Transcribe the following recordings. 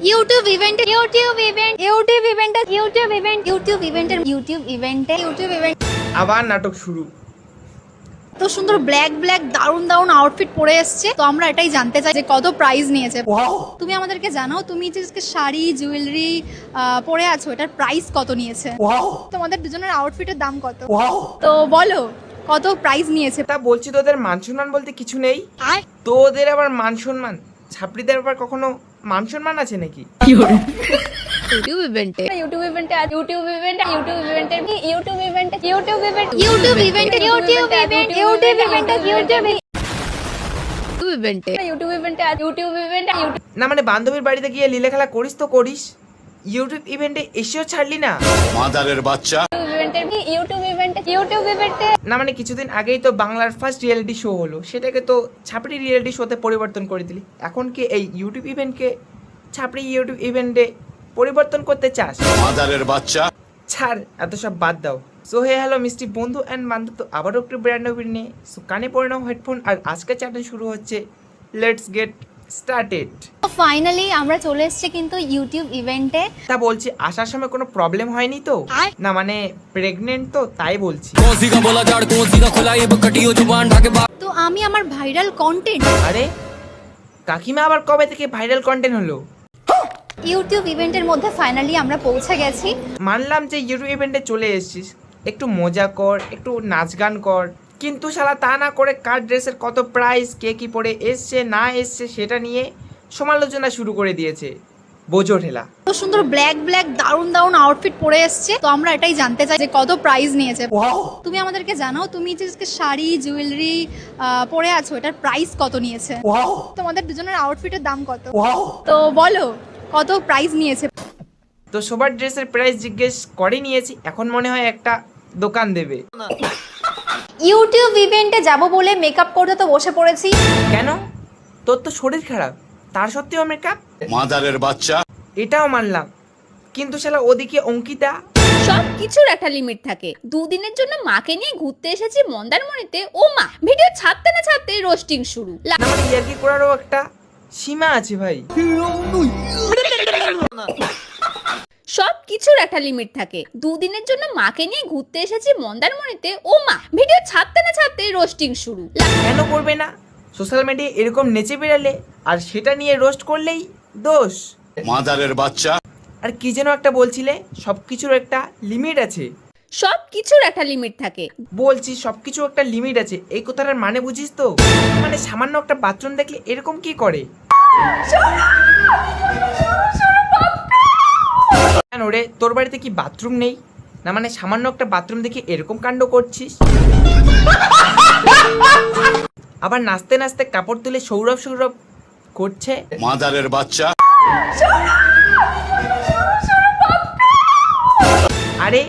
YouTube ইভেন্টে আবার নাটক শুরু। তো সুন্দর ব্ল্যাক দারুন দারুন আউটফিট পরে এসছে। তো আমরা এটাই জানতে চাই যে কত প্রাইস নিয়েছে। তুমি আমাদেরকে জানাও, তুমি যে শাড়ি জুয়েলারি পরে আছো, এটার প্রাইস কত নিয়েছে? তোমাদের দুজনের আউটফিটের দাম কত? তো বলো কত প্রাইস নিয়েছে। তা বলছি, তোদের মান সম্মান বলতে কিছু নেই? আয় তোদের আবার মান সম্মান? ছাপড়িদের আবার কখনো মান সম্মান আছে নাকি? ইউটিউব ইভেন্টে না মানে বান্ধবীর বাড়িতে গিয়ে লীলা খেলা করিস তো করিস, ইউটিউব ইভেন্টে এসেও ছাড়লি না। মাদারের বাচ্চা। না মানে কিছুদিন আগেই তো বাংলার ফার্স্ট রিয়েলিটি শো হলো, সেটাকে তো ছাপড়ি রিয়েলিটি শোতে পরিবর্তন করে দিলি। এখন কি এই ইউটিউব ইভেন্টকে ছাপড়ি ইউটিউব ইভেন্টে পরিবর্তন করতে চাস? মাদারের বাচ্চা। ছাড়, এত সব বাদ দাও। সো হে হ্যালো মিষ্টি বন্ধু অ্যান্ড বান্ধব, তো আবারও একটু ব্র্যান্ড নিউ নিয়ে সো কানে পড়ে নাও হেডফোন, আর আজকের চ্যানেল শুরু হচ্ছে। Let's get started. ফাইনালি আমরা চলে এসেছি কিন্তু ইউটিউব ইভেন্টে। তা বলছি, আসার সময় কোনো প্রবলেম হয়নি তো? না মানে প্রেগনেন্ট তো, তাই বলছি। তো আমি আমার ভাইরাল কন্টেন্ট আরে কাকিমা আবার কবে থেকে ভাইরাল কন্টেন্ট হলো? ইউটিউব ইভেন্টের মধ্যে ফাইনালি আমরা পৌঁছে গেছি। মানলাম যে ইউটিউব ইভেন্টে চলে এসেছিস, একটু মজা কর, একটু নাচ গান কর, কিন্তু শালা তা না করে কার ড্রেসের কত প্রাইস, কে কি পরে এসছে না এসছে সেটা নিয়ে সমালোচনা শুরু করে দিয়েছে। বোঝো ঠেলা। তো সুন্দর ব্ল্যাক দারুন দারুন আউটফিট পরে এসছে। তো আমরা এটাই জানতে চাই যে কত প্রাইস নিয়েছে। তুমি আমাদেরকে জানাও, তুমি যে শাড়ি জুয়েলারি পরে আছো, এটার প্রাইস কত নিয়েছে? তোমাদের দুজনের আউটফিটের দাম কত? তো বলো কত প্রাইস নিয়েছে। তো সবার ড্রেসের প্রাইস জিজ্ঞেস করে নিয়েছি, এখন মনে হয় একটা দোকান দেবে। ইউটিউব ইভেন্টে যাব বলে মেকআপ করতে তো বসে পড়েছি। কেন? তোর তো শরীর খারাপ, তার সত্ত্বেও মেকআপ? মাদারের বাচ্চা। এটাও মানলাম, কিন্তু শালা ওদিকে অঙ্কিতা। সব কিছুর একটা লিমিট থাকে। দুদিনের জন্য মাকে নিয়ে ঘুরতে এসেছি মন্দারমণিতে, ও মা ভিডিও ছাড়তে না ছাড়তে রোস্টিং শুরু। না মানে ইয়ার্কি করারও একটা সীমা আছে ভাই। সব কিছুর একটা লিমিট থাকে। দুদিনের জন্য মাকে নিয়ে ঘুরতে এসেছি মন্দারমণিতে, ও মা ভিডিও ছাড়তে না ছাড়তে রোস্টিং শুরু। কেন করবে না? সোশ্যাল মিডিয়ায় এরকম নেচে বেড়ালে আর সেটা নিয়ে রোস্ট করলেই দোষ। মাদারের বাচ্চা। আর কি যেন একটা বলছিলে, সবকিছুর একটা লিমিট আছে। সব কিছুর একটা লিমিট থাকে। বলছি সবকিছু একটা লিমিট আছে, এই কথাটার মানে বুঝিস তো? মানে সামান্য একটা বাথরুম দেখলে এরকম কি করে? কেন রে, তোর বাড়িতে কি বাথরুম নেই? না মানে সামান্য একটা বাথরুম দেখে এরকম কাণ্ড করছিস? আবার নাচতে নাচতে কাপড় তুলে সৌরভ করছে। মাদারের বাচ্চা। আরে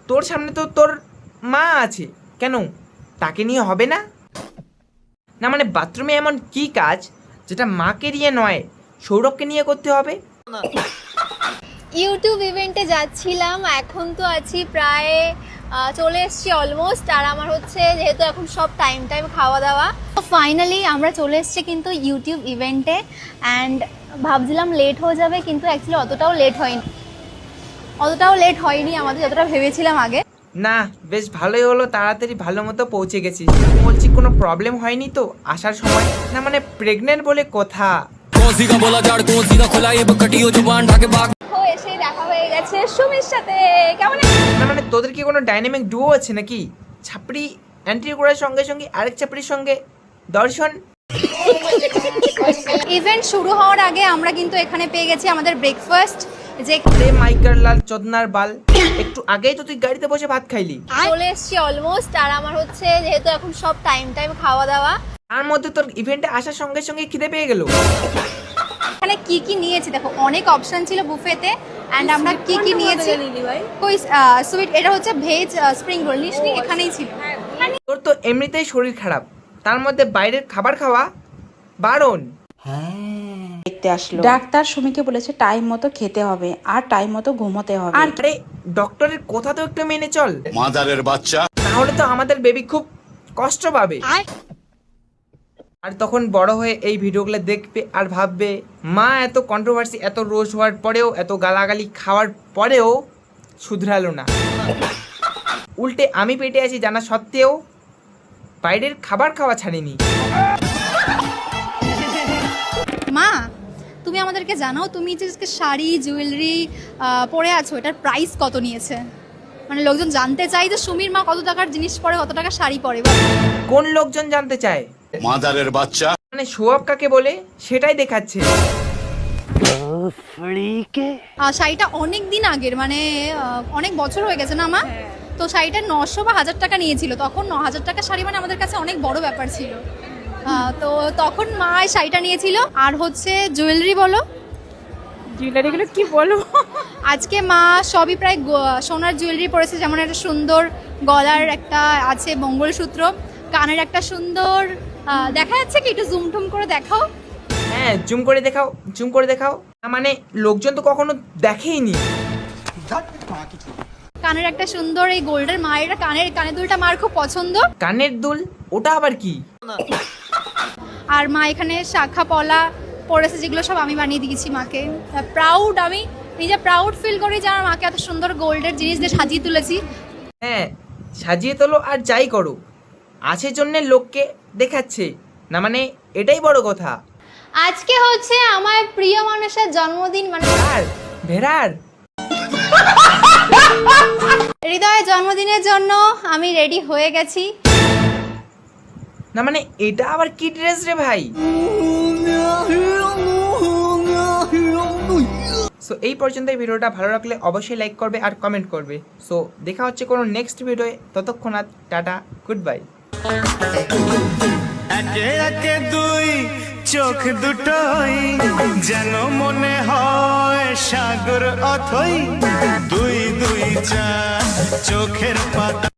তোর সামনে তো তোর মা আছে, কেন তাকে নিয়ে হবে না? না মানে বাথরুমে এমন কি কাজ যেটা মাকে নিয়ে নয়, সৌরভকে নিয়ে করতে হবে? ইউটিউব ইভেন্টে যাচ্ছিলাম, এখন তো আছি প্রায় চলে এসেছি অলমোস্ট। আর আমার হচ্ছে যেহেতু এখন সব টাইম খাওয়া দাওয়া, তো ফাইনালি আমরা চলে এসেছি কিন্তু ইউটিউব ইভেন্টে। অ্যান্ড ভাবছিলাম লেট হয়ে যাবে, কিন্তু অ্যাকচুয়ালি অতটাও লেট হয়নি আমাদের যতটা ভেবেছিলাম আগে। না বেশ ভালোই হলো, তাড়াতাড়ি ভালো মতো পৌঁছে গেছিস। বলছি কোনো প্রবলেম হয়নি তো আসার সময়? না মানে প্রেগনেন্ট বলে কথা। এসে দেখা হয়ে গেছে সুমির সাথে। কেমন না মানে তোদের কি কোনো ডাইনামিক ডুও আছে নাকি? ছাপড়ি এন্ট্রি করার সঙ্গে সঙ্গে আরেক ছাপড়ির সঙ্গে দর্শন। ইভেন্ট শুরু হওয়ার আগে আমরা কিন্তু এখানে পেয়ে গেছি আমাদের ব্রেকফাস্ট। যে রে মাইকার লাল চোদনার বাল, একটু আগেই তো তুই গাড়িতে বসে ভাত খাইলি। চলে এসেছি অলমোস্ট। আর আমার হচ্ছে যেহেতু এখন সব টাইম খাওয়া দাওয়া, তার মধ্যে তোর ইভেন্টে আসার সঙ্গে সঙ্গে খিদে পেয়ে গেল। এখানে কি কি নিয়েছি দেখো, অনেক অপশন ছিল বুফেতে। এন্ড আমরা কি কি নিয়েছি, কই সুইট, এটা হচ্ছে ভেজ স্প্রিং রোল নিসনি, এখানেই ছিল। তোর তো এমনিতেই শরীর খারাপ, তার মধ্যে বাইরের খাবার খাওয়া বারণ। দেখতে আসলো। ডাক্তার সুমিকে বলেছে টাইম মতো খেতে হবে আর টাইম মতো ঘুমোতে হবে। আর আরে ডক্টরের কথা তো একটু মেনে চল, মাদারের বাচ্চা। তাহলে তো আমাদের বেবি খুব কষ্ট পাবে। আর তখন বড় হয়ে এই ভিডিওগুলো দেখবে আর ভাববে মা এত কন্ট্রোভার্সি, এত রোজ হওয়ার পরেও, এত গালাগালি খাওয়ার পরেও শুধরালো না। উল্টে আমি পেটে আছি জানা সত্ত্বেও বাইরের খাবার খাওয়া ছাড়িনি। মা, তুমি আমাদেরকে জানাও, তুমি যে শাড়ি জুয়েলারি পরে আছো, এটার প্রাইস কত নিয়েছে? মানে লোকজন জানতে চাই যে সুমির মা কত টাকার জিনিস পরে, কত টাকা শাড়ি পরে। কোন লোকজন জানতে চায়? মাদারের বাচ্চা। মানে শো অফ কাকে বলে সেটাই দেখাচ্ছে। শাড়িটা অনেক দিন আগের, মানে অনেক বছর হয়ে গেছে না মা? তো শাড়িটা 900 বা 1000 টাকা নিয়েছিল। তখন 9000 টাকা শাড়ি মানে আমাদের কাছে অনেক বড় ব্যাপার ছিল। তো তখন মা এই শাড়িটা নিয়েছিল। আর হচ্ছে জুয়েলারি বলো, জুয়েলারিগুলো কি বলবো, আজকে মা সবই প্রায় সোনার জুয়েলারি পরেছে। যেমন একটা সুন্দর গলার একটা আছে মঙ্গলসূত্র, কানের একটা সুন্দর দেখা যাচ্ছে কি, একটু জুম টুম করে দেখাও। হ্যাঁ, জুম করে দেখাও, জুম করে দেখাও। মানে লোকজন তো কখনো দেখেইনি। কানের একটা সুন্দর এই গোল্ডের, মায়ের কানের দুলটা মার খুব পছন্দ। কানের দুল, ওটা আবার কি? আর মা এখানে শাখা পলা পরেছে, যেগুলো সব আমি বানিয়ে দিয়েছি মাকে। প্রাউড, আমি নিজে প্রাউড ফিল করি যে আমার মাকে এত সুন্দর গোল্ডের জিনিস দিয়ে সাজিয়ে তুলেছি। হ্যাঁ, সাজিয়ে তোলো আর যাই করো, আছে জন্যে লোককে দেখাচ্ছে না, মানে এটাই বড় কথা। আজকে হচ্ছে আমার প্রিয় মানুষের জন্মদিন, মানে ভেড়ার হৃদয়ের জন্মদিনের জন্য আমি রেডি হয়ে গেছি। না মানে এটা আবার কি ড্রেস রে ভাই? সো এই পর্যন্ত এই ভিডিওটা ভালো লাগলে অবশ্যই লাইক করবে আর কমেন্ট করবে। সো দেখা হচ্ছে কোনো নেক্সট ভিডিওয়ে, ততক্ষণাৎ টাটা, গুড বাই। একে একে দুই চোখ দুটোই যেন মনে হয় সাগর অথই, দুই দুই চার চোখের পাতা।